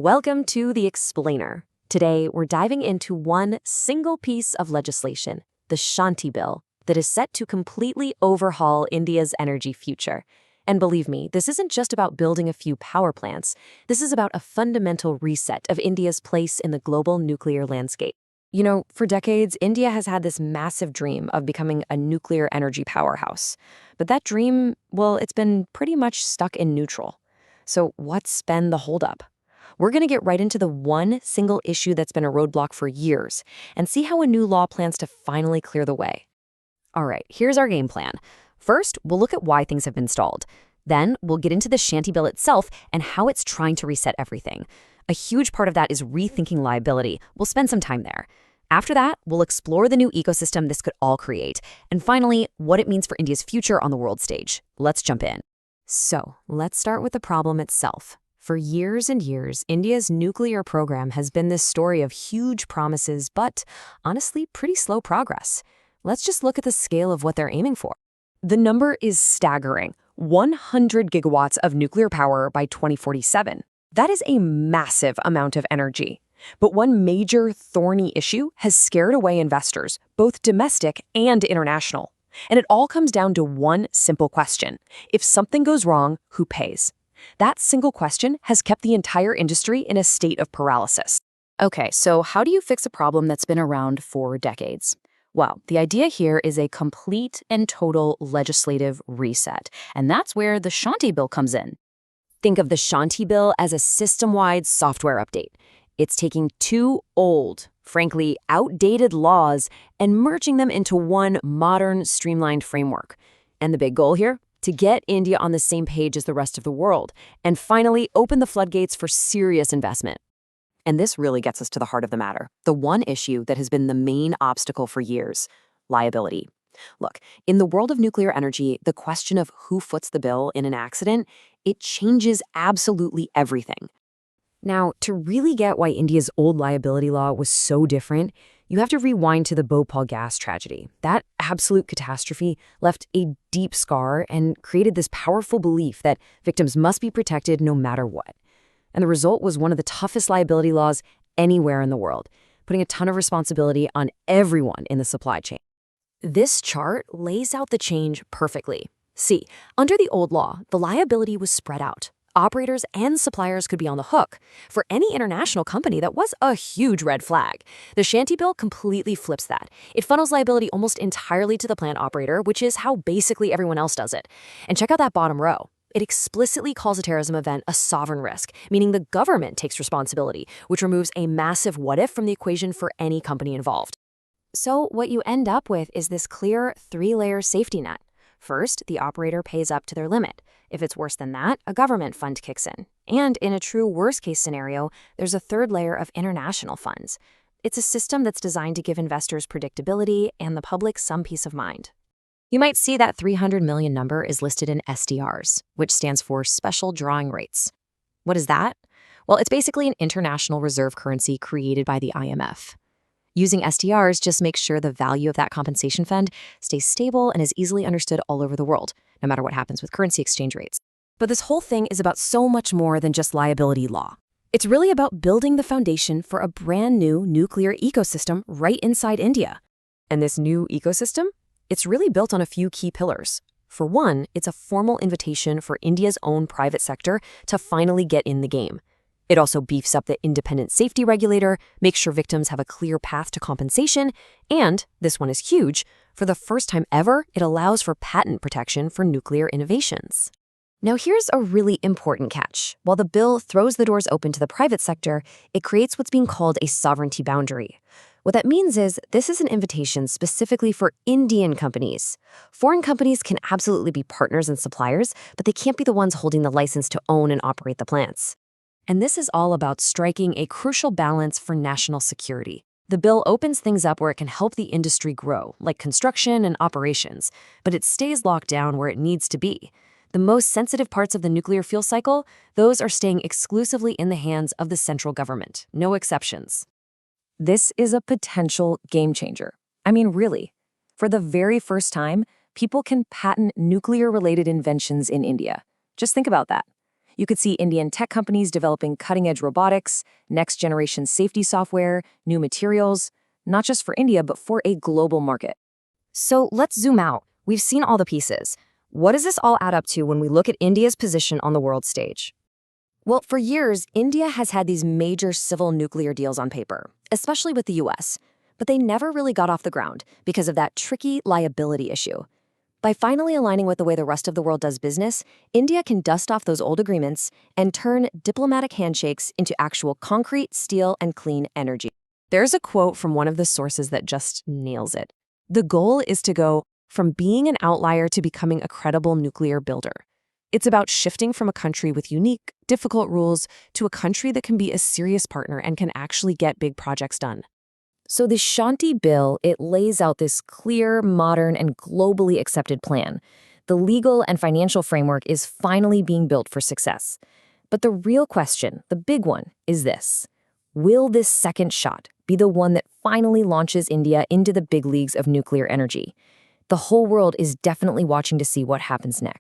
Welcome to The Explainer. Today, we're diving into one single piece of legislation, the SHANTI Bill, that is set to completely overhaul India's energy future. And believe me, this isn't just about building a few power plants. This is about a fundamental reset of India's place in the global nuclear landscape. You know, for decades, India has had this massive dream of becoming a nuclear energy powerhouse. But that dream, well, it's been pretty much stuck in neutral. So what's been the holdup? We're going to get right into the one single issue that's been a roadblock for years and see how a new law plans to finally clear the way. All right, here's our game plan. First, we'll look at why things have been stalled. Then, we'll get into the Shanti Bill itself and how it's trying to reset everything. A huge part of that is rethinking liability. We'll spend some time there. After that, we'll explore the new ecosystem this could all create. And finally, what it means for India's future on the world stage. Let's jump in. So, let's start with the problem itself. For years and years, India's nuclear program has been this story of huge promises, but honestly, pretty slow progress. Let's just look at the scale of what they're aiming for. The number is staggering: 100 gigawatts of nuclear power by 2047. That is a massive amount of energy. But one major thorny issue has scared away investors, both domestic and international. And it all comes down to one simple question: if something goes wrong, who pays? That single question has kept the entire industry in a state of paralysis. Okay, so how do you fix a problem that's been around for decades? Well, the idea here is a complete and total legislative reset, and that's where the Shanti Bill comes in. Think of the Shanti Bill as a system-wide software update. It's taking two old, frankly outdated laws and merging them into one modern, streamlined framework. And the big goal here? To get India on the same page as the rest of the world, and finally open the floodgates for serious investment. And this really gets us to the heart of the matter, the one issue that has been the main obstacle for years: liability. Look, in the world of nuclear energy, the question of who foots the bill in an accident, it changes absolutely everything. Now, to really get why India's old liability law was so different, you have to rewind to the Bhopal gas tragedy. That absolute catastrophe left a deep scar and created this powerful belief that victims must be protected no matter what. And the result was one of the toughest liability laws anywhere in the world, putting a ton of responsibility on everyone in the supply chain. This chart lays out the change perfectly. See, under the old law, the liability was spread out. Operators and suppliers could be on the hook. For any international company, that was a huge red flag. The Shanti Bill completely flips that. It funnels liability almost entirely to the plant operator, which is how basically everyone else does it. And check out that bottom row. It explicitly calls a terrorism event a sovereign risk, meaning the government takes responsibility, which removes a massive what-if from the equation for any company involved. So what you end up with is this clear three-layer safety net. First, the operator pays up to their limit. If it's worse than that, a government fund kicks in. And in a true worst-case scenario, there's a third layer of international funds. It's a system that's designed to give investors predictability and the public some peace of mind. You might see that 300 million number is listed in SDRs, which stands for Special Drawing Rates. What is that? Well, it's basically an international reserve currency created by the IMF. Using SDRs just makes sure the value of that compensation fund stays stable and is easily understood all over the world, no matter what happens with currency exchange rates. But this whole thing is about so much more than just liability law. It's really about building the foundation for a brand new nuclear ecosystem right inside India. And this new ecosystem? It's really built on a few key pillars. For one, it's a formal invitation for India's own private sector to finally get in the game. It also beefs up the independent safety regulator, makes sure victims have a clear path to compensation, and, this one is huge, for the first time ever, it allows for patent protection for nuclear innovations. Now here's a really important catch. While the bill throws the doors open to the private sector, it creates what's being called a sovereignty boundary. What that means is this is an invitation specifically for Indian companies. Foreign companies can absolutely be partners and suppliers, but they can't be the ones holding the license to own and operate the plants. And this is all about striking a crucial balance for national security. The bill opens things up where it can help the industry grow, like construction and operations, but it stays locked down where it needs to be. The most sensitive parts of the nuclear fuel cycle, those are staying exclusively in the hands of the central government, no exceptions. This is a potential game changer. I mean, really. For the very first time, people can patent nuclear-related inventions in India. Just think about that. You could see Indian tech companies developing cutting-edge robotics, next-generation safety software, new materials, not just for India, but for a global market. So let's zoom out. We've seen all the pieces. What does this all add up to when we look at India's position on the world stage? Well, for years, India has had these major civil nuclear deals on paper, especially with the US, but they never really got off the ground because of that tricky liability issue. By finally aligning with the way the rest of the world does business, India can dust off those old agreements and turn diplomatic handshakes into actual concrete, steel, and clean energy. There's a quote from one of the sources that just nails it. The goal is to go from being an outlier to becoming a credible nuclear builder. It's about shifting from a country with unique, difficult rules to a country that can be a serious partner and can actually get big projects done. So the Shanti Bill, it lays out this clear, modern, and globally accepted plan. The legal and financial framework is finally being built for success. But the real question, the big one, is this. Will this second shot be the one that finally launches India into the big leagues of nuclear energy? The whole world is definitely watching to see what happens next.